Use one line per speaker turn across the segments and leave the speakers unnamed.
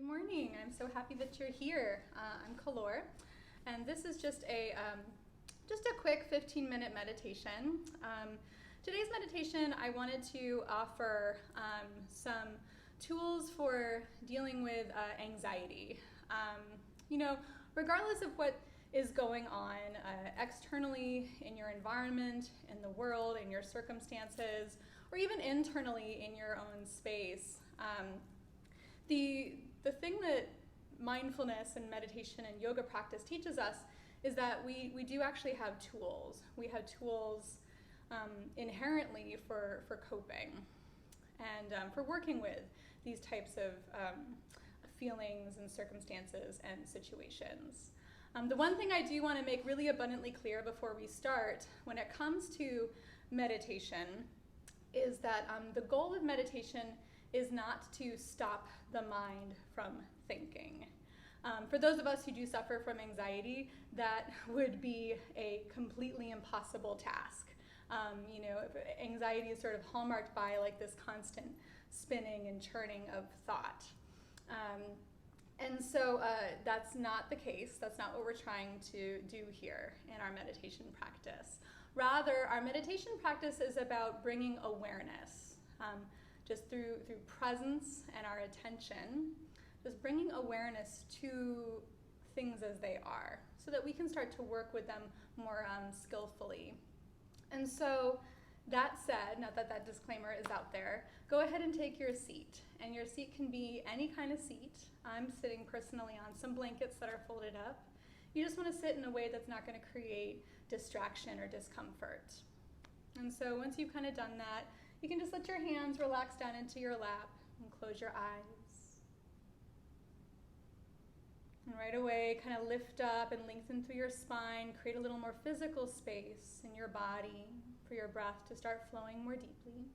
Good morning. I'm so happy that you're here. I'm Kalor, and this is just a quick 15-minute meditation. Today's meditation, I wanted to offer some tools for dealing with anxiety. Regardless of what is going on externally in your environment, in the world, in your circumstances, or even internally in your own space. The thing that mindfulness and meditation and yoga practice teaches us is that we do actually have tools. We have tools inherently for coping and for working with these types of feelings and circumstances and situations. The one thing I do want to make really abundantly clear before we start, when it comes to meditation, is that the goal of meditation is not to stop the mind from thinking. For those of us who do suffer from anxiety, that would be a completely impossible task. Anxiety is sort of hallmarked by like this constant spinning and churning of thought. And so that's not the case. That's not what we're trying to do here in our meditation practice. Rather, our meditation practice is about bringing awareness, just through presence and our attention, just bringing awareness to things as they are so that we can start to work with them more skillfully. And so that said, now that disclaimer is out there, go ahead and take your seat. And your seat can be any kind of seat. I'm sitting personally on some blankets that are folded up. You just want to sit in a way that's not going to create distraction or discomfort. And so once you've kind of done that, you can just let your hands relax down into your lap and close your eyes. And right away, kind of lift up and lengthen through your spine, create a little more physical space in your body for your breath to start flowing more deeply.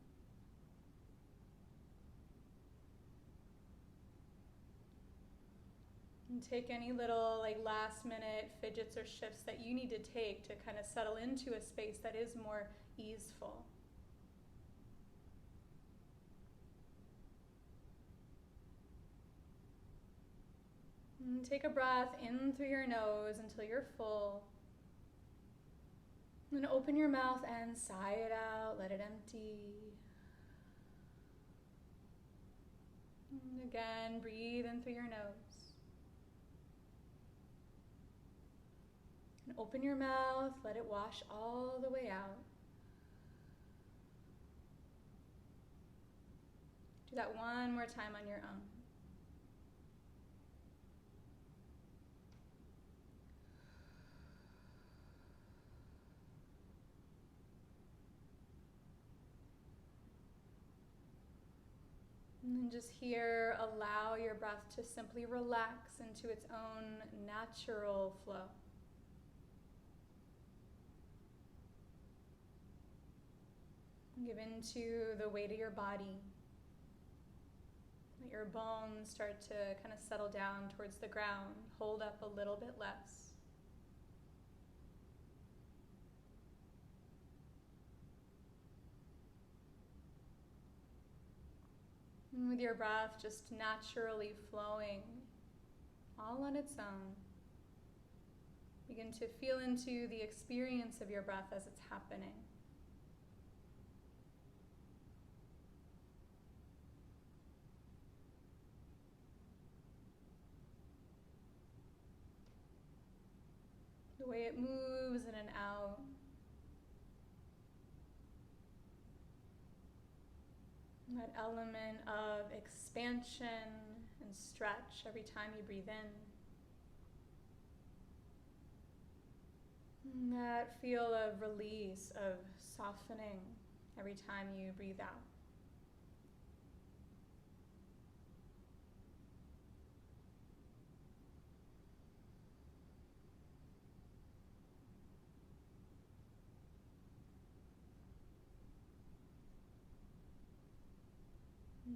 And take any little last minute fidgets or shifts that you need to take to kind of settle into a space that is more easeful. And take a breath in through your nose until you're full. And then open your mouth and sigh it out, let it empty. And again, breathe in through your nose. And open your mouth, let it wash all the way out. Do that one more time on your own. And then just here, allow your breath to simply relax into its own natural flow. Give into the weight of your body. Let your bones start to kind of settle down towards the ground. Hold up a little bit less. And with your breath just naturally flowing, all on its own, begin to feel into the experience of your breath as it's happening. The way it moves in and out. That element of expansion and stretch every time you breathe in. And that feel of release, of softening every time you breathe out.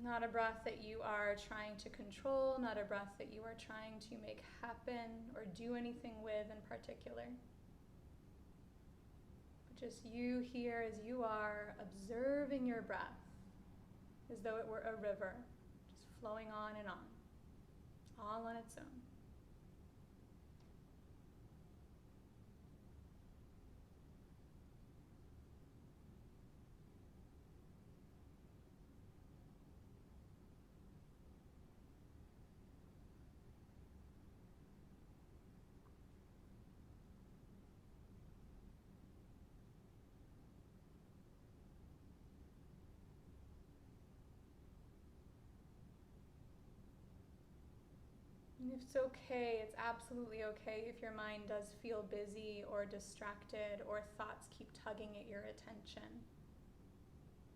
Not a breath that you are trying to control, not a breath that you are trying to make happen or do anything with in particular. But just you here as you are, observing your breath as though it were a river, just flowing on and on. on its own. And if it's okay, it's absolutely okay if your mind does feel busy or distracted or thoughts keep tugging at your attention.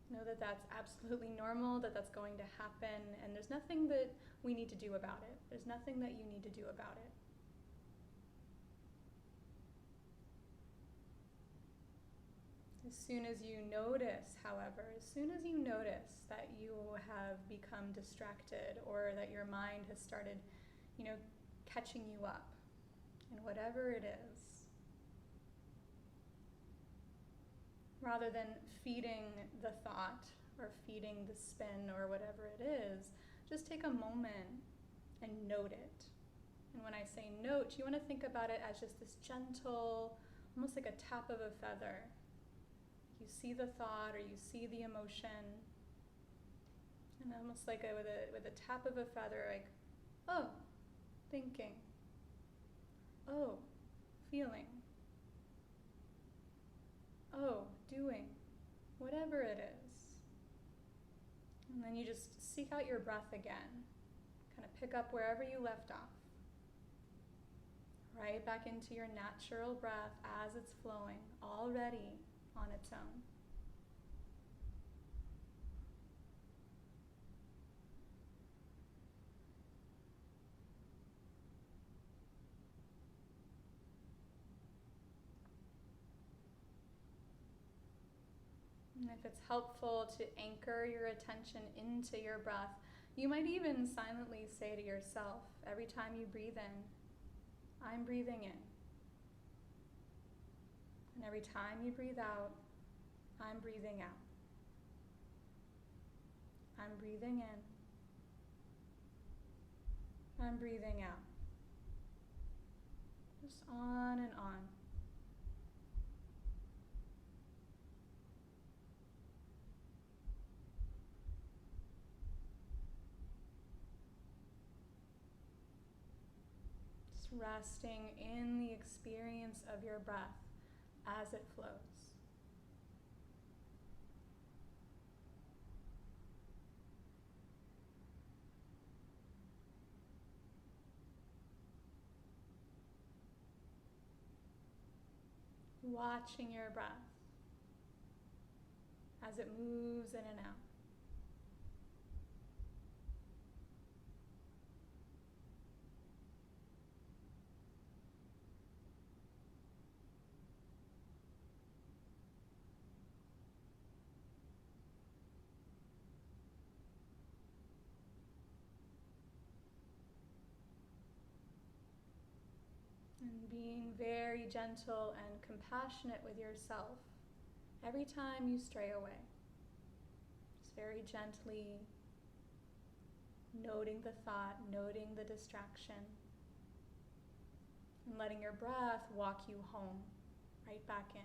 Know that that's absolutely normal, that that's going to happen, and there's nothing that we need to do about it. There's nothing that you need to do about it. As soon as you notice, however, as soon as you notice that you have become distracted or that your mind has started, catching you up in whatever it is, rather than feeding the thought or feeding the spin or whatever it is, just take a moment and note it. And when I say note, you want to think about it as just this gentle, almost like a tap of a feather. You see the thought or you see the emotion, and almost like with a tap of a feather, like, oh, thinking, oh, feeling, oh, doing, whatever it is. And then you just seek out your breath again, kind of pick up wherever you left off, right back into your natural breath as it's flowing, already on its own. And if it's helpful to anchor your attention into your breath, you might even silently say to yourself, every time you breathe in, I'm breathing in. And every time you breathe out, I'm breathing out. I'm breathing in. I'm breathing out. Just on and on. Just resting in the experience of your breath as it flows. Watching your breath as it moves in and out. And being very gentle and compassionate with yourself every time you stray away. Just very gently noting the thought, noting the distraction, and letting your breath walk you home, right back in.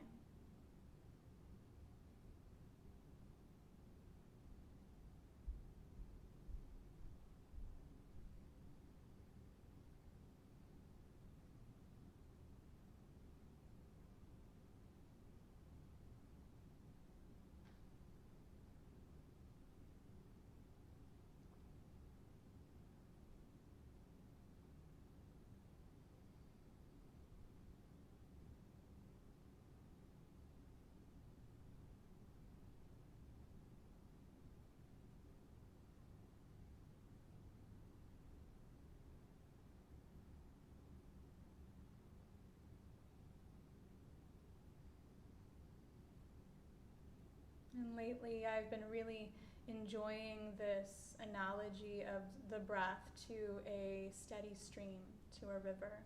And lately I've been really enjoying this analogy of the breath to a steady stream, to a river.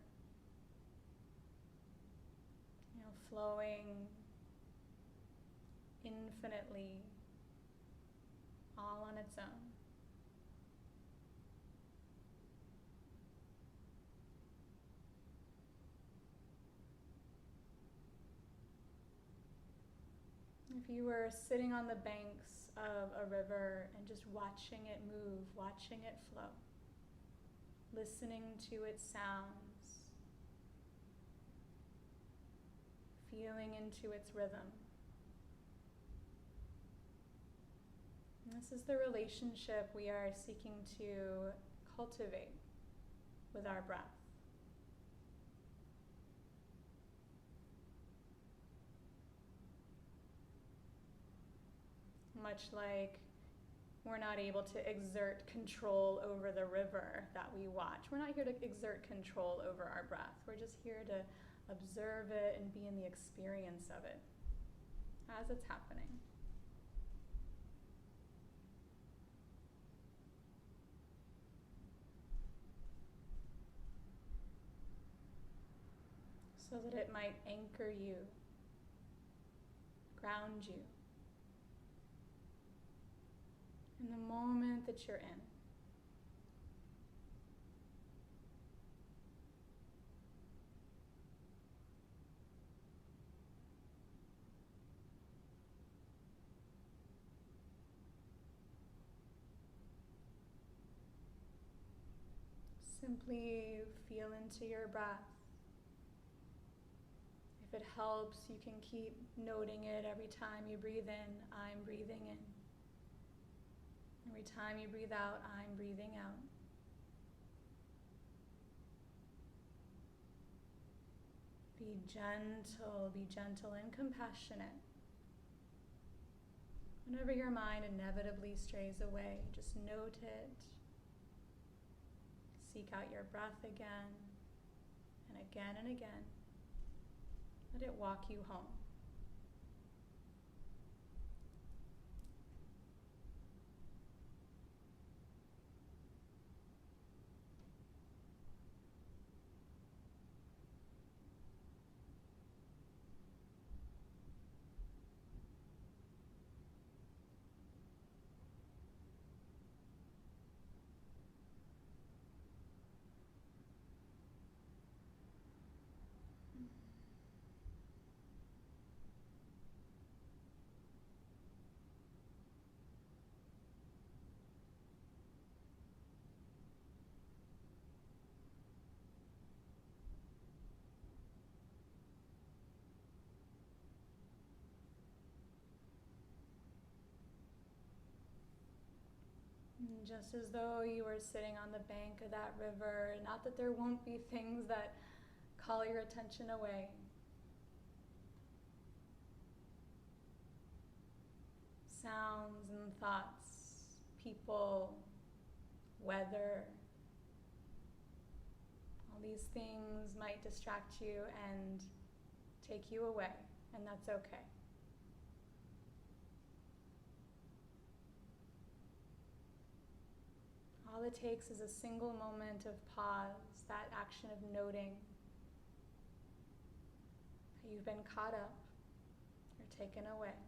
Flowing infinitely, all on its own. If you were sitting on the banks of a river and just watching it move, watching it flow, listening to its sounds, feeling into its rhythm. And this is the relationship we are seeking to cultivate with our breath. Much like we're not able to exert control over the river that we watch. We're not here to exert control over our breath. We're just here to observe it and be in the experience of it as it's happening. So that it might anchor you, ground you in the moment that you're in. Simply feel into your breath. If it helps, you can keep noting it every time you breathe in, I'm breathing in. Every time you breathe out, I'm breathing out. Be gentle and compassionate. Whenever your mind inevitably strays away, just note it. Seek out your breath again and again and again. Let it walk you home. And just as though you were sitting on the bank of that river, not that there won't be things that call your attention away. Sounds and thoughts, people, weather. All these things might distract you and take you away, and that's okay. All it takes is a single moment of pause, that action of noting that you've been caught up or taken away.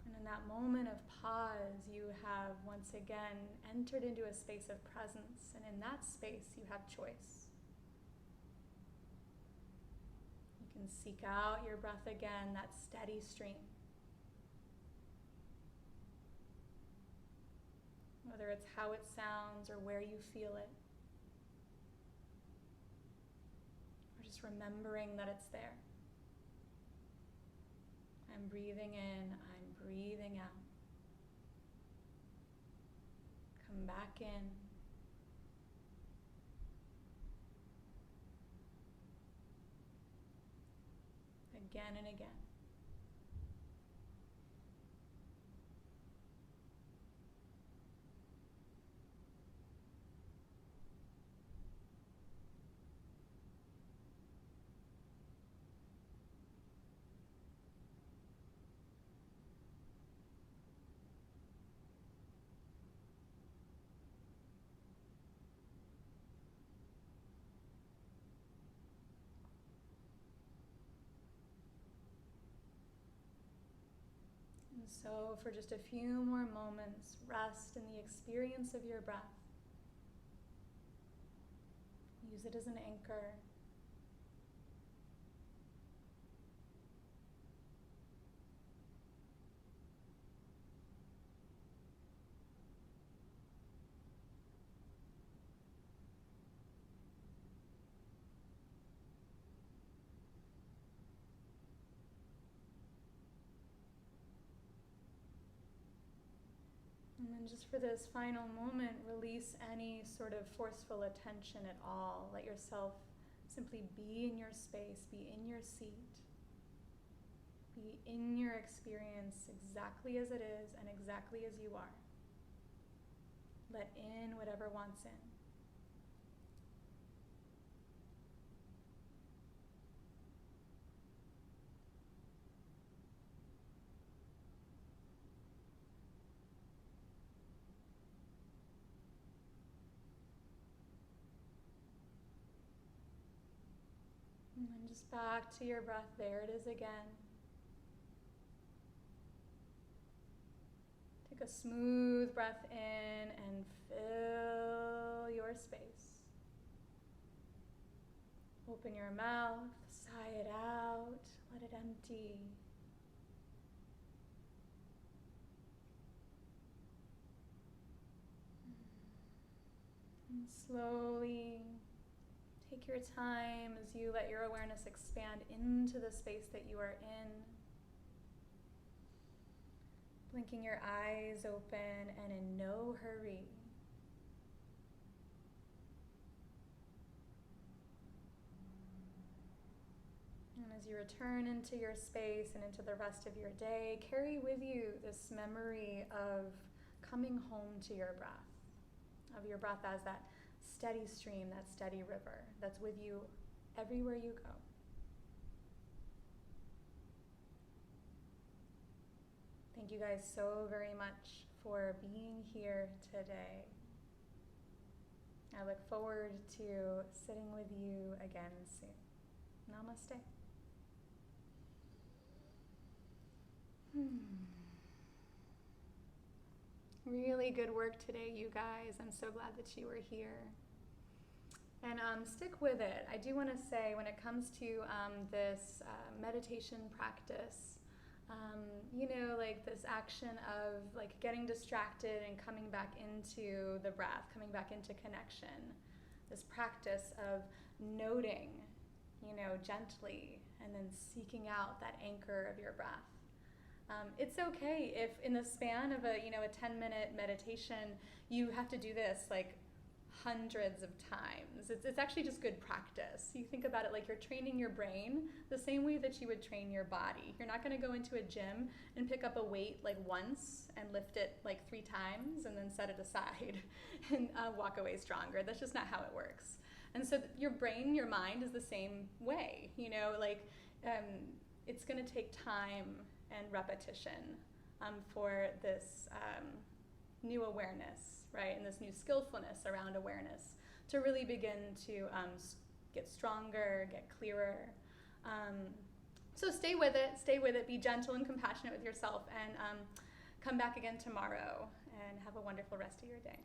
And in that moment of pause, you have once again entered into a space of presence, and in that space you have choice. You can seek out your breath again, that steady stream. Whether it's how it sounds or where you feel it. Or just remembering that it's there. I'm breathing in, I'm breathing out. Come back in. Again and again. And so for just a few more moments, rest in the experience of your breath. Use it as an anchor. And just for this final moment, release any sort of forceful attention at all. Let yourself simply be in your space, be in your seat, be in your experience exactly as it is and exactly as you are. Let in whatever wants in. And then just back to your breath. There it is again. Take a smooth breath in and fill your space. Open your mouth, sigh it out, let it empty. And slowly take your time as you let your awareness expand into the space that you are in. Blinking your eyes open and in no hurry. And as you return into your space and into the rest of your day, carry with you this memory of coming home to your breath, of your breath as that steady stream, that steady river that's with you everywhere you go. Thank you guys so very much for being here today. I look forward to sitting with you again soon. Namaste. Really good work today, you guys. I'm so glad that you were here. And stick with it. I do want to say, when it comes to this meditation practice, like this action of like getting distracted and coming back into the breath, coming back into connection, this practice of noting, gently, and then seeking out that anchor of your breath. It's okay if in the span of a 10-minute meditation, you have to do this like hundreds of times. It's actually just good practice. You think about it like you're training your brain the same way that you would train your body. You're not going to go into a gym and pick up a weight like once and lift it like 3 times and then set it aside and walk away stronger. That's just not how it works. And so your brain, your mind is the same way. It's going to take time and repetition for this new awareness, right? And this new skillfulness around awareness to really begin to get stronger, get clearer. So stay with it, be gentle and compassionate with yourself, and come back again tomorrow and have a wonderful rest of your day.